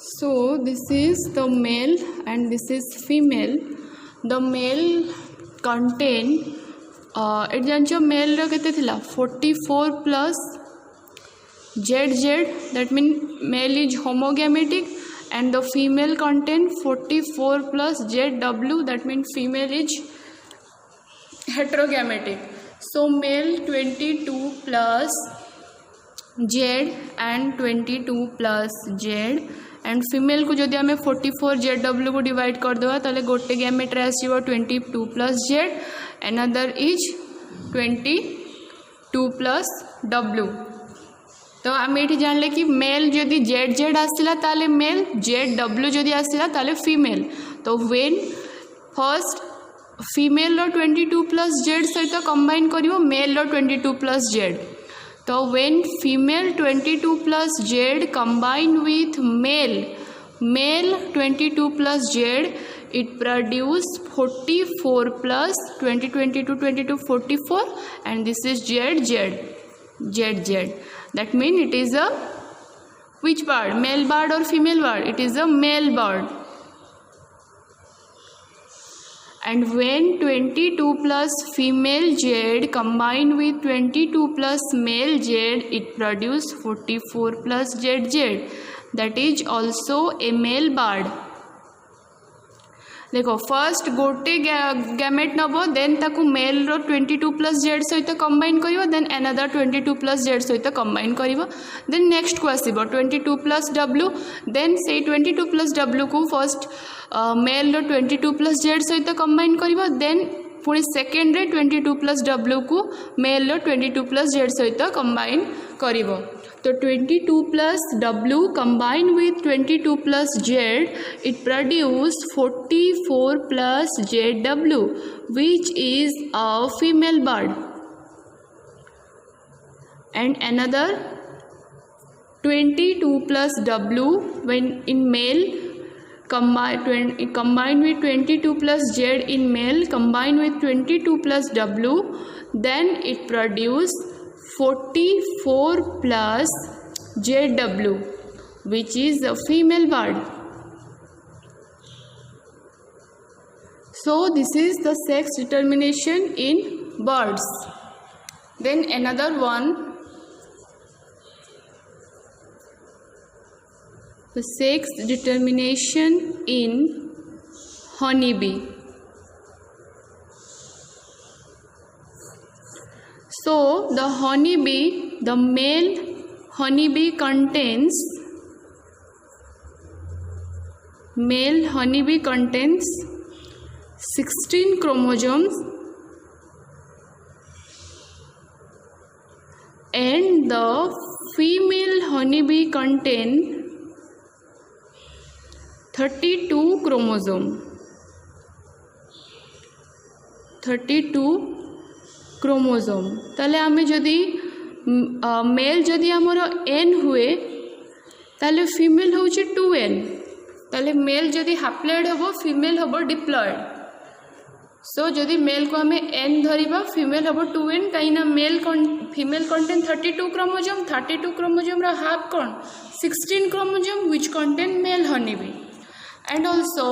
So this is the male and this is female. The male contain it जानचो male रो केते थिला 44 plus ZZ, that means male is homogametic, and the female contain 44 plus ZW, that means female is heterogametic. So male 22 plus Z and 22 plus Z, and female को जदि आमे 44 ZW को divide कर देवा ताले गोटे गैमेट रे आसीबो 22 plus Z, another is 22 plus W. तो आम ये जानले कि मेल जदि ZZ आसला ताले मेल, ZW जदि आसला ताले फीमेल. तो व्हेन फर्स्ट फीमेल रो 22 plus Z सहित कंबाइन करिवो मेल रो 22 plus Z. तो when female 22 plus Z combine with male 22 plus Z, it produce 44 plus 22 44, and this is ZZ. That means it is a which bird, male bird or female bird? It is a male bird. And when 22 plus female Z combine with 22 plus male Z, it produce 44 plus ZZ. That is also a male bird. देखो first गोटे gamete नब, then ताकू male रो 22 plus Z सहित combine करिवो, then another 22 plus Z सहित combine करिवो, then next को आसीबो 22 plus W, देन से 22 plus W को फर्स्ट मेल रो 22 plus Z सहित कंबाइन करिवो, देन पुणी सेकेंड रे 22 plus W को मेल रो 22 plus Z सहित कंबाइन करिवो. तो 22 plus W combine with 22 plus Z, it produce 44 plus ZW, which is a female bird. And another 22 plus W when in male combine with 22 plus Z in male combine with 22 plus W, then it produce 44 plus ZW, which is a female bird. So this is the sex determination in birds. Then another one, the sex determination in honeybee. So the honeybee, the male honeybee contains 16 chromosomes, and the female honeybee contain 32 chromosomes. 32 chromosome. ताले आमे जदि mail जदि आमर n हुए ताले female होची 2n. ताले mail जदि हाप्लॉइड होबो फीमेल होबो डिप्लॉइड. सो जदि मेल को आमे n धरिबा फीमेल होबो 2n, काइना male female contain 32 chromosome. 32 chromosome रा हाफ कोन 16 chromosome which contain male honeybee. And also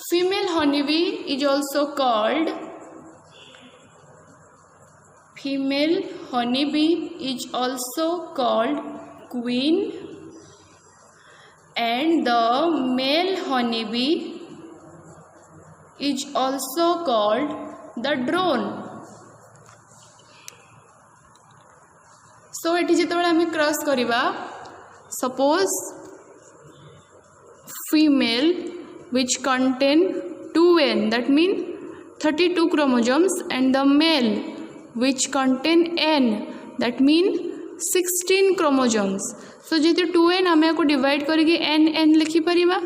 female honeybee is also called queen, and the male honeybee is also called the drone. So eighty जिते आम cross करिबा, suppose female which contain 2n, that means 32 chromosomes, and the male which contain n, that means 16 chromosomes. So जेते 2n आमे को divide करके n लिखि परिबा,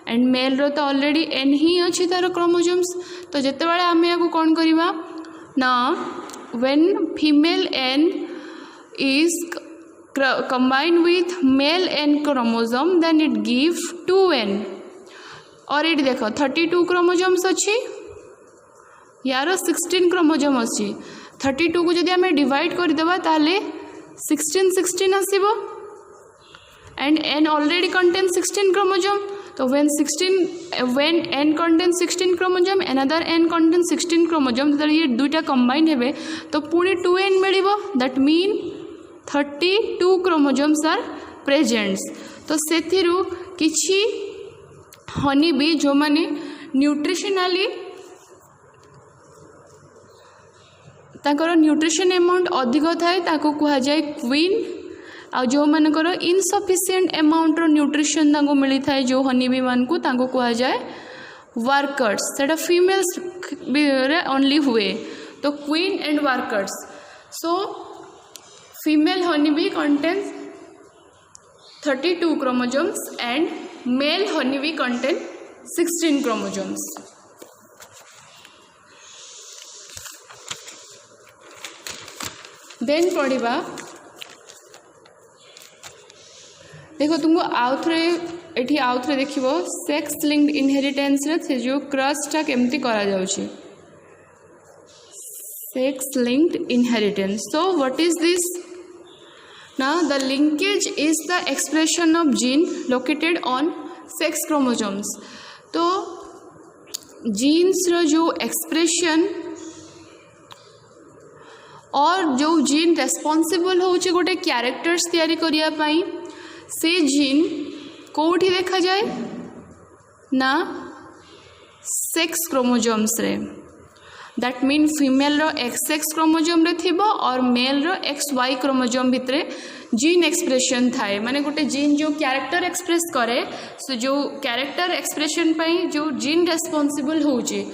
and mail रो तो already n ही अछि तार क्रोमोसोम्स. तो जेते बेले आमे को कोन करिबा ना, when female n is combined with male n chromosome, then it give 2n. और ये देखो 32 क्रोमोसोम्स अछि, यार 16 क्रोमोसोम अछि. 32 को जदि आमे डिवाइड कर देबा ताले 16 आसीबो, and n already contains 16 chromosome. So when n contains 16 chromosome, another n contains 16 chromosome, तो ये दुईटा combine हेबे तो पुणी 2n मिलिबो. That mean 32 chromosomes are present. तो सेथिरु किछि हनी भी जो माने न्यूट्रिशनली ताकर न्यूट्रिशन अमाउंट अधिक थाए ताको कहा जाए क्वीन. आ जो मानकर इनसफिशिएंट अमाउंट रो न्यूट्रिशन ताको मिली थाए जो हनी बी मान को ताको कहा जाए वर्कर्स. सेटा फीमेल्स रे ओनली हुए तो queen and workers. So female honey bee contains 32 chromosomes and male honeybee contain 16 chromosomes. Then पढ़ा देखो तुमको आउ थे देख सेक्स लिंक्ड इनहेरिटेंस रे जो क्रसटा केमती करा जाउछि. Sex linked inheritance. So what is this? Now the linkage is the expression of gene located on sex chromosomes. तो जीन्स रो जो एक्सप्रेशन और जो जीन रेस्पॉन्सिबल होचे गोटे कैरेक्टर्स तैयारी करिया पाई से जीन कोठी देखा जाए ना सेक्स क्रोमोसोम्स रे. दैट मीन फीमेल रो XX क्रोमोसोम रे थिबो और मेल रो XY क्रोमोसोम भितरे जीन एक्सप्रेशन थाए. माने गोटे जीन जो कैरेक्टर एक्सप्रेस करे सो जो कैरेक्टर एक्सप्रेशन पाई जो जीन रेस्पॉन्सिबल होचे.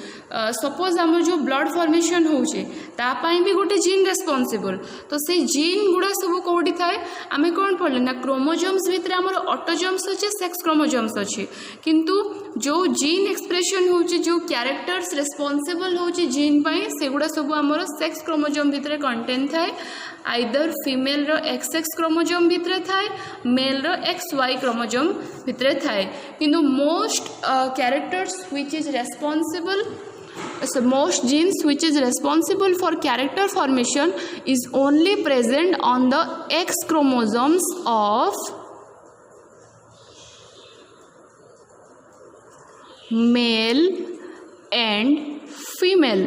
सपोज आम जो ब्लड फॉर्मेशन होचे ता पाई भी गोटे जीन रेस्पॉन्सिबल. तो से जीन गुड़ा सब कोठी थाए आमे कोन पड़ले ना क्रोमोसोम्स भितरे हमर ऑटोसोम्स अछि सेक्स क्रोमोसोम्स अछि. किंतु जो जीन एक्सप्रेशन होचे जो कैरेक्टर्स रेस्पॉन्सिबल होचे जीन पाई से गुड़ा सब हमर सेक्स क्रोमोसोम भितरे कंटेंट थाए. आइदर फीमेल रो XX क्रोमोसोम भितरे थाए मेल रो XY क्रोमोसोम भितरे थाए. किंतु most characters which is responsible so most genes which is responsible for character formation is only present on the X chromosomes of male and female.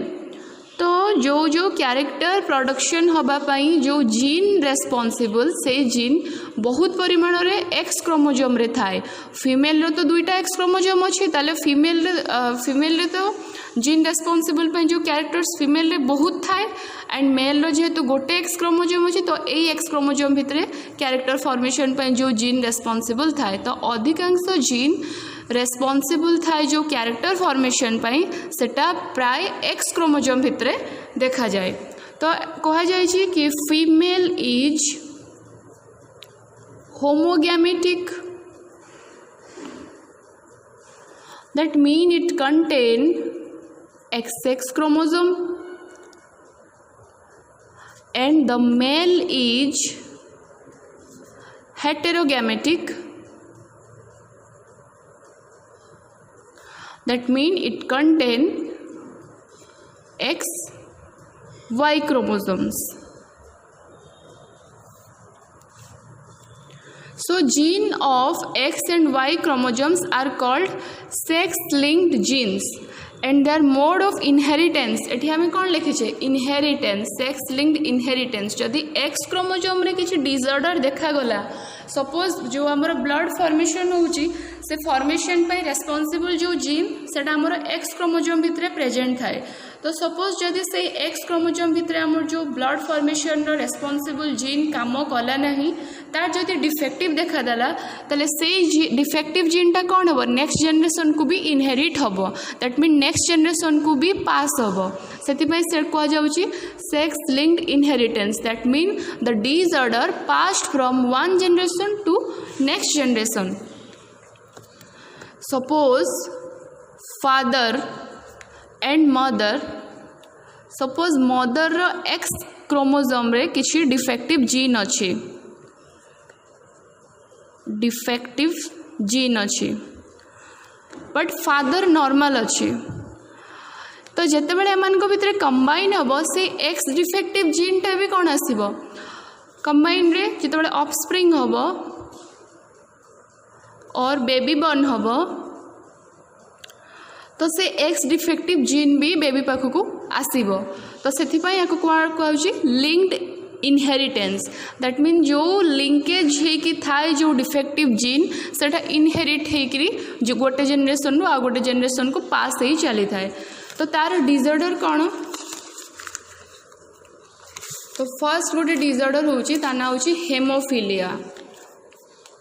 तो जो character production हवा पाई जो जीन रेस्पॉन्सिबल से gene बहुत परिमाण रे एक्स क्रोमोसोम रे थाए. फीमेल रो तो दुईटा एक्स क्रोमोसोम अच्छे ताले फीमेल रे तो जीन रेस्पॉन्सिबल पे जो कैरेक्टर्स फीमेल रे बहुत थाए एंड मेल रो जेहेतु गोटे एक्स क्रोमोसोम अच्छे तो यही एक्स क्रोमोसोम भितरे कैरेक्टर फॉर्मेशन पे जो जीन रेस्पॉन्सिबल थाए. तो अधिकांश जीन रेस्पॉन्सिबल थाए जो कैरेक्टर फॉर्मेशन पाई सेटा प्राय एक्स क्रोमोसोम भितरे देखा जाए. तो कहा जाए कि female is homogametic. That mean it contain XX chromosome and the male is heterogametic. That means it contain XY chromosomes. So gene of X and Y chromosomes are called sex-linked genes and their mode of inheritance. एठी हमें कौन लिखी छे inheritance sex linked inheritance. जदि x chromosome रे किछि disorder देखा गला सपोज जो हमर ब्लड फॉर्मेशन होउची से फॉर्मेशन पे रेस्पॉन्सिबल जो जीन सेटा हमर एक्स क्रोमोसोम भितरे प्रेजेंट थाए. तो सपोज जदि से एक्स क्रोमोसोम भितरे हमर जो ब्लड फॉर्मेशन रो रेस्पॉन्सिबल जीन काम कला नहीं तार जदि डिफेक्टिव देखा देला ताले से डिफेक्टिव जीनटा कौन हम नेक्स्ट जनरेशन को भी इनहेरिट हम. दैट मीन नेक्स्ट जनरेशन को भी पास हम. से कह जाउची sex linked inheritance. That mean the disorder passed from one generation to next generation. Suppose father and mother suppose mother रो एक्स क्रोमोसोम रे किछि डिफेक्टिव जीन अछि बट फादर नॉर्मल अच्छी. तो जिते बड़े एमान भितर कंबाइन हम से एक्स डिफेक्टिव जीनटा भी कौन आसब कंबाइन रे जिते बड़े ऑफस्प्रिंग हम और बेबी बर्न हम तो से एक्स डिफेक्टिव जीन भी बेबी पाखक आसब तो से कहुची लिंक्ड इनहेरिटेंस दैट मीन जो लिंकेज होगी थाए जो डिफेक्टिव जीन सेटा इनहेरिट होकरी जो गोटे जेनरेशन रु आ गोटे जेनरेशन को पास हो चली थाए। तो तार डिसऑर्डर कौन तो फर्स्ट गोटे डिसऑर्डर होची ता ना होची haemophilia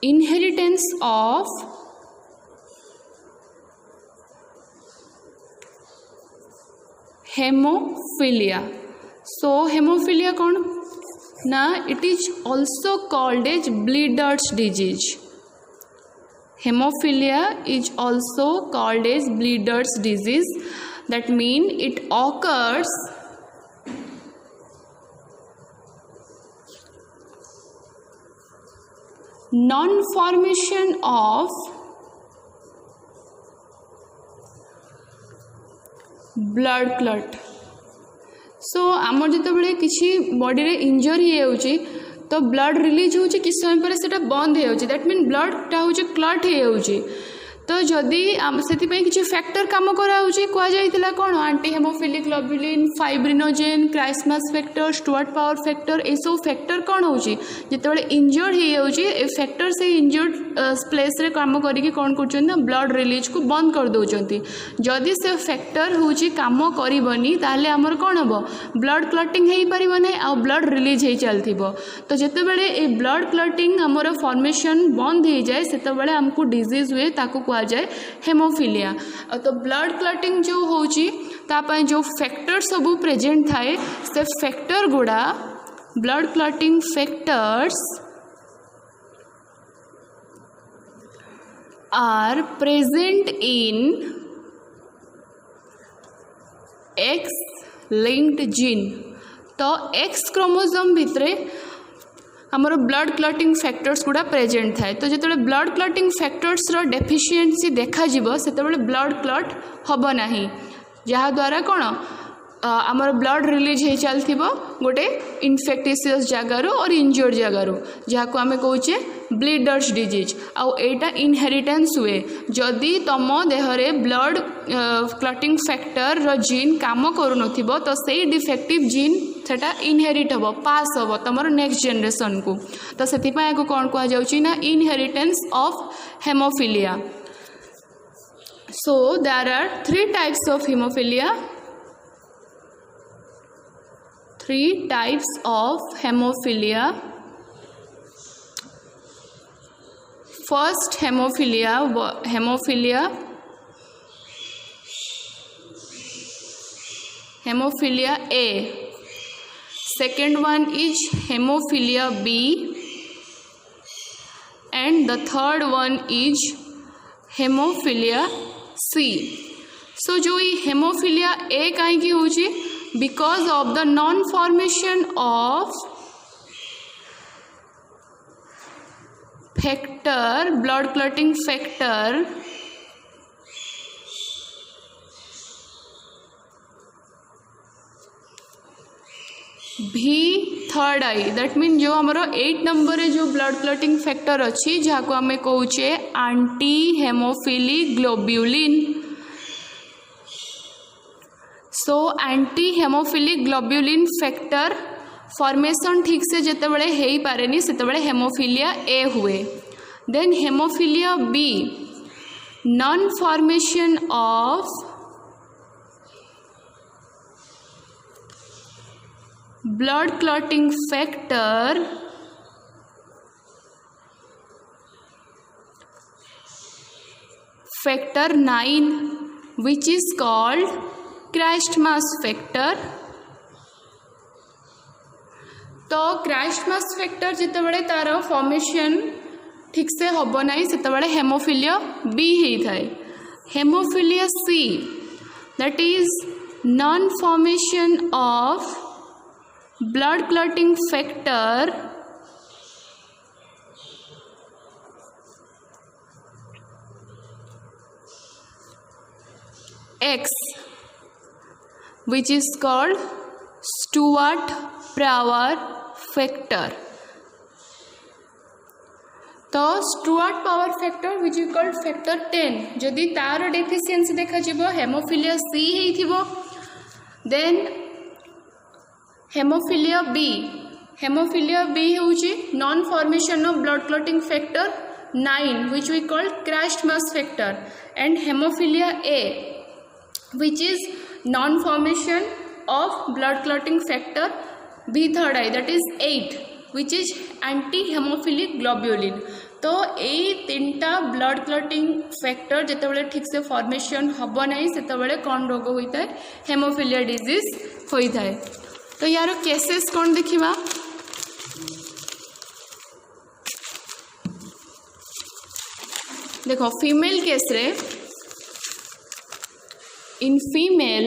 inheritance of haemophilia. So haemophilia कौन ना it is also called as bleeders disease. Haemophilia is also called as bleeders disease that mean it occurs non formation of blood clot। So आमर जो बड़े किसी बॉडी रे इंजर ही तो blood release हो किस समय पर सेटा बंद हो दैट मीन ब्लड टा हो क्लट हो तो जदि से किसी फैक्टर कम करा कौन anti haemophilic globulin fibrinogen Christmas factor Stuart Prower factor ये सब फैक्टर कौन हो जिते इंजर्ड हो फैक्टर से इंजर्ड प्लेस रे काम करिकी कौन कर ब्लड रिलीज को बंद कर दौरान जदि से फैक्टर हूँ कम करनी ताहले आमर कौन हम ब्लड क्लटिंग हो पार ना आ ब्लड रिलीज हो चलती तो जिते बड़े ये ब्लड क्लटिंग आमर फॉर्मेशन बंद हो जाए से आमको डिजीज हुए ताकू जाए हेमोफिलिया। तो ब्लड क्लटिंग जो होची तापाई जो फैक्टर सबू प्रेजेंट थाए से फैक्टर गुड़ा blood clotting factors are present in X linked gene. तो एक्स क्रोमोसोम भितरे आमर ब्लड क्लटिंग फैक्टर्स गुड़ा प्रेजेंट थाए तो जो ब्लड क्लटिंग फैक्टर्स रो डेफिशिएंसी देखा से ब्लड क्लट हम ना जहाद्वारा कौन आमर ब्लड रिलीज हो चलती गोटे इन्फेक्टिशियस जगार और इंजर्ड जगार जहाँ को आम कहे ब्लीडर्स डिजीज आईटा इनहेरिटेंस हुए जदि तुम देहरे ब्लड क्लटिंग फैक्टर रो जीन काम करू तो से डिफेक्टिव जीन सेटा इनहेरिट हम पास हम तुम नेक्स्ट जेनरेशन को तो से कौन कहुच्छी ना inheritance of haemophilia. So there are 3 types of haemophilia. 3 types of hemophilia। First hemophilia A, second one is hemophilia B and the third one is hemophilia C। so जो ये hemophilia A कहीं होची because of the non formation of factor blood clotting factor भी third I that mean जो हमारा 8 number जो blood clotting factor अच्छी जहाँ को आम कहे anti haemophilic globulin. So anti haemophilic globulin factor formation ठीक से जिते बड़े हो ही पारे से हेमोफिलिया ए हुए। Then haemophilia B non formation of blood clotting factor factor 9 which is called Christmas factor। तो क्राइस्टमास फैक्टर जिते बड़े तार फॉर्मेशन ठीक से हम ना से हेमोफिलिया बी होता है। Haemophilia see that is non formation of blood clotting factor X which is called Stewart Power factor। तो तो Stuart Prower factor which is called factor 10 जदि तार डेफिशिएंसी देखा जिवो हेमोफिलिया सी हेइथिबो देन हेमोफिलिया बी होउची non formation of blood clotting factor 9 which we call crashed mass factor and hemophilia A which is non formation of blood clotting factor B third I that is 8 which is anti hemophilic globulin तो यही तीनटा blood clotting factor जितेबाला ठीक से formation हम ना से कौन रोग होता है हेमोफिलिया डिजीज होता है। तो यार केसेस कौन देखा देखो फीमेल केस रे इन फीमेल